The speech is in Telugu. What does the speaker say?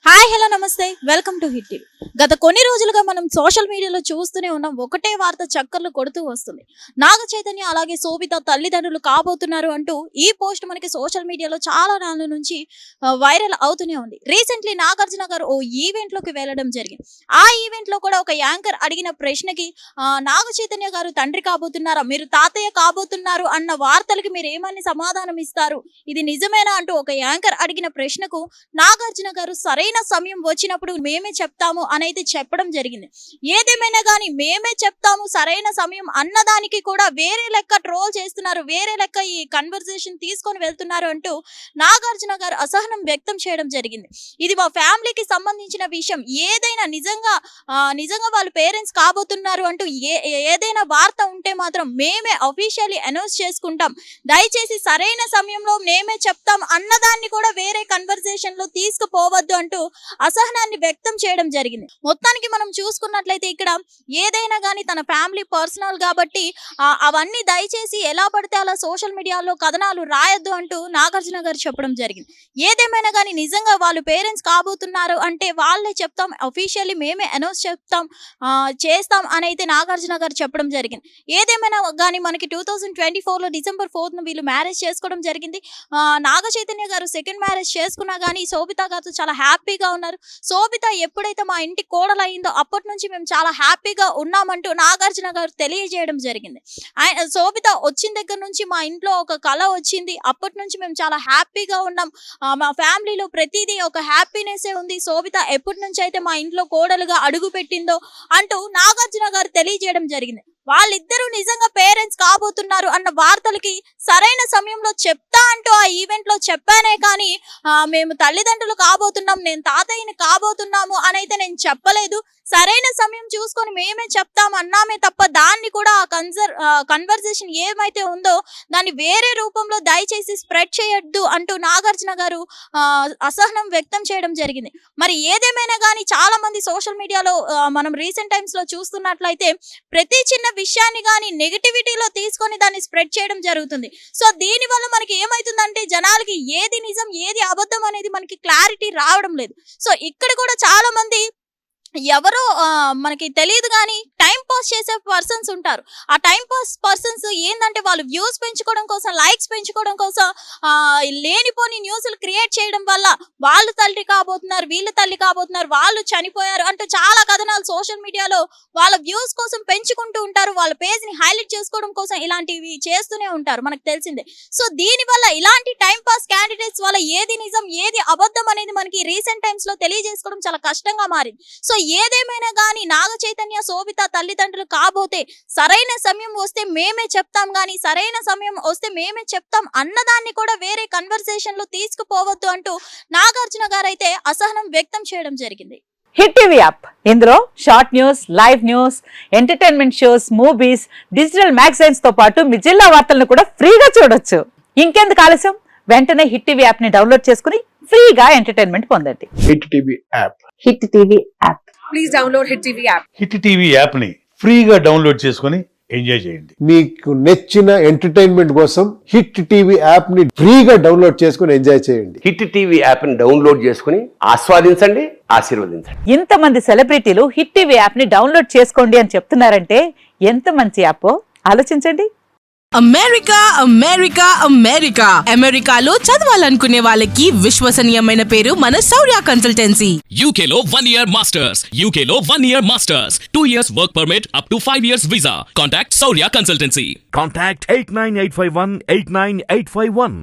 హాయ్ హలో నమస్తే వెల్కమ్ టు హిట్ టీవీ. గత కొన్ని రోజులుగా మనం సోషల్ మీడియాలో చూస్తూనే ఉన్నాం. ఒకటే వార్త చక్కర్లు కొడుతూ వస్తుంది. నాగ చైతన్య అలాగే శోభిత తల్లిదండ్రులు కాబోతున్నారు అంటూ ఈ పోస్ట్ మనకి సోషల్ మీడియాలో చాలా నాళ్ళ నుంచి వైరల్ అవుతూనే ఉంది. రీసెంట్లీ నాగార్జున గారు ఓ ఈవెంట్ లోకి వెళ్ళడం జరిగింది. ఆ ఈవెంట్ లో కూడా ఒక యాంకర్ అడిగిన ప్రశ్నకి నాగ చైతన్య గారు తండ్రి కాబోతున్నారా, మీరు తాతయ్య కాబోతున్నారు అన్న వార్తలకి మీరు ఏమని సమాధానం ఇస్తారు, ఇది నిజమేనా అంటూ ఒక యాంకర్ అడిగిన ప్రశ్నకు నాగార్జున గారు సరైన సమయం వచ్చినప్పుడు మేమే చెప్తాము అనైతే చెప్పడం జరిగింది. ఏదేమైనా కానీ మేమే చెప్తాము సరైన సమయం అన్నదానికి కూడా వేరే లెక్క ట్రోల్ చేస్తున్నారు, వేరే లెక్క ఈ కన్వర్సేషన్ తీసుకొని వెళ్తున్నారు అంటూ నాగార్జున గారు అసహనం వ్యక్తం చేయడం జరిగింది. ఇది మా ఫ్యామిలీకి సంబంధించిన విషయం, ఏదైనా నిజంగా వాళ్ళ పేరెంట్స్ కాబోతున్నారు అంటూ ఏదైనా వార్త ఉంటే మాత్రం మేమే అఫీషియల్లీ అనౌన్స్ చేసుకుంటాం, దయచేసి సరైన సమయంలో మేమే చెప్తాం అన్నదాన్ని కూడా వేరే కన్వర్సేషన్ లో తీసుకుపోవద్దు అంటూ అసహనాన్ని వ్యక్తం చేయడం జరిగింది. మొత్తానికి మనం చూసుకున్నట్లయితే ఇక్కడ ఏదైనా కానీ తన ఫ్యామిలీ పర్సనల్ కాబట్టి అవన్నీ దయచేసి ఎలా పడితే అలా సోషల్ మీడియాలో కథనాలు రాయొద్దు అంటూ నాగార్జున గారు చెప్పడం జరిగింది. ఏదేమైనా కానీ నిజంగా వాళ్ళు పేరెంట్స్ కాబోతున్నారు అంటే వాళ్ళే చెప్తాం, అఫీషియల్లీ మేమే అనౌన్స్ చేస్తాం అని అయితే నాగార్జున గారు చెప్పడం జరిగింది. ఏదేమైనా కానీ మనకి 2024లో December 4th వీళ్ళు మ్యారేజ్ చేసుకోవడం జరిగింది. నాగ చైతన్య గారు సెకండ్ మ్యారేజ్ చేసుకున్నా కానీ శోభిత గారితో చాలా హ్యాపీగా ఉన్నారు. శోభిత ఎప్పుడైతే మా ఇంటి కోడలు అయిందో అప్పటి నుంచి మేము చాలా హ్యాపీగా ఉన్నామంటూ నాగార్జున గారు తెలియజేయడం జరిగింది. శోభిత వచ్చిన దగ్గర నుంచి మా ఇంట్లో ఒక కళ వచ్చింది, అప్పటి నుంచి మేము చాలా హ్యాపీగా ఉన్నాం, మా ఫ్యామిలీలో ప్రతిదీ ఒక హ్యాపీనెస్ ఉంది, శోభిత ఎప్పటి నుంచి అయితే మా ఇంట్లో కోడలుగా అడుగు పెట్టిందో అంటూ నాగార్జున గారు తెలియజేయడం జరిగింది. వాళ్ళిద్దరూ నిజంగా పేరెంట్స్ కాబోతున్నారు అన్న వార్తలకి సరైన సమయంలో చెప్తా అంటూ ఆ ఈవెంట్ లో చెప్పానే కానీ మేము తల్లిదండ్రులు కాబోతున్నాం, నేను తాతయ్యని కాబోతున్నాము అని అయితే నేను చెప్పలేదు. సరైన సమయం చూసుకొని మేమే చెప్తాం అన్నామే తప్ప దాన్ని కూడా కన్వర్సేషన్ ఏమైతే ఉందో దాన్ని వేరే రూపంలో దయచేసి స్ప్రెడ్ చేయొద్దు అంటూ నాగార్జున గారు అసహనం వ్యక్తం చేయడం జరిగింది. మరి ఏదేమైనా కానీ చాలా మంది సోషల్ మీడియాలో మనం రీసెంట్ టైమ్స్ లో చూస్తున్నట్లయితే ప్రతి చిన్న విషయాన్ని కానీ నెగటివిటీలో తీసుకొని దాన్ని స్ప్రెడ్ చేయడం జరుగుతుంది. సో దీని వల్ల మనకి ఏమైతుందంటే జనాలకి ఏది నిజం ఏది అబద్ధం అనేది మనకి క్లారిటీ రావడం లేదు. సో ఇక్కడ కూడా చాలా మంది ఎవరో మనకి తెలియదు కానీ టైం పాస్ చేసే పర్సన్స్ ఉంటారు. ఆ టైం పాస్ పర్సన్స్ ఏంటంటే వాళ్ళు వ్యూస్ పెంచుకోవడం కోసం, లైక్స్ పెంచుకోవడం కోసం లేనిపోని న్యూస్లు క్రియేట్ చేయడం వల్ల వాళ్ళు తల్లి కాబోతున్నారు, వీళ్ళు తల్లి కాబోతున్నారు, వాళ్ళు చనిపోయారు అంటూ చాలా కథనాలు సోషల్ మీడియాలో వాళ్ళ వ్యూస్ కోసం పెంచుకుంటూ ఉంటారు, వాళ్ళ పేజ్ ని హైలైట్ చేసుకోవడం కోసం ఇలాంటివి చేస్తూనే ఉంటారు, మనకు తెలిసిందే. సో దీని వల్ల ఇలాంటి టైం పాస్ క్యాండిడేట్స్ వల్ల ఏది నిజం ఏది అబద్ధం అనేది మనకి రీసెంట్ టైమ్స్ లో తెలియజేసుకోవడం చాలా కష్టంగా మారింది. సో ఏదేమైనా కానీ నాగ చైతన్య శోభిత తల్లిదండ్రులు కాబోతే సరైన సమయం వస్తే మేమే చెప్తాం కానీ సరైన సమయం వస్తే మేమే చెప్తాం అన్నదాన్ని కూడా వేరే కన్వర్సేషన్ లో తీసుకుపోవద్దు అంటూ నాగార్జున గారు అయితే అసహనం వ్యక్తం చేయడం జరిగింది. హిట్ టీవీ యాప్, ఇందులో short news, live news, entertainment shows, movies, digital magazines తో పాటు మీ జిల్లా వార్తలను కూడా ఫ్రీగా చూడొచ్చు. ఇంకెందుకు ఆలస్యం, వెంటనే హిట్ టీవీ యాప్ ని డౌన్లోడ్ చేసుకుని ఫ్రీగా ఎంటర్టైన్మెంట్ పొందండి. Hit TV app. Hit TV app. Please download hit TV app. Hit TV app ని ఫ్రీగా డౌన్లోడ్ చేసుకుని ఎంజాయ్ చేయండి. మీకు నచ్చిన ఎంటర్టైన్మెంట్ కోసం హిట్ టీవీ యాప్ ని ఫ్రీగా డౌన్లోడ్ చేసుకుని ఎంజాయ్ చేయండి. హిట్ టీవీ యాప్ ని డౌన్లోడ్ చేసుకుని ఆస్వాదించండి, ఆశీర్వదించండి. ఇంతమంది సెలబ్రిటీలు హిట్ టీవీ యాప్ ని డౌన్లోడ్ చేసుకోండి అని చెప్తున్నారంటే ఎంత మంచి యాప్ ఆలోచించండి. అమెరికా అమెరికా అమెరికా అమెరికాలో చదవాలనుకునే వాళ్ళకి విశ్వసనీయమైన పేరు మన శౌర్య కన్సల్టెన్సీ. UK లో 1 year masters, UK లో 1 year masters, 2 years work permit up to 5 years visa. Contact Saurya Consultancy. Contact 89851 89851.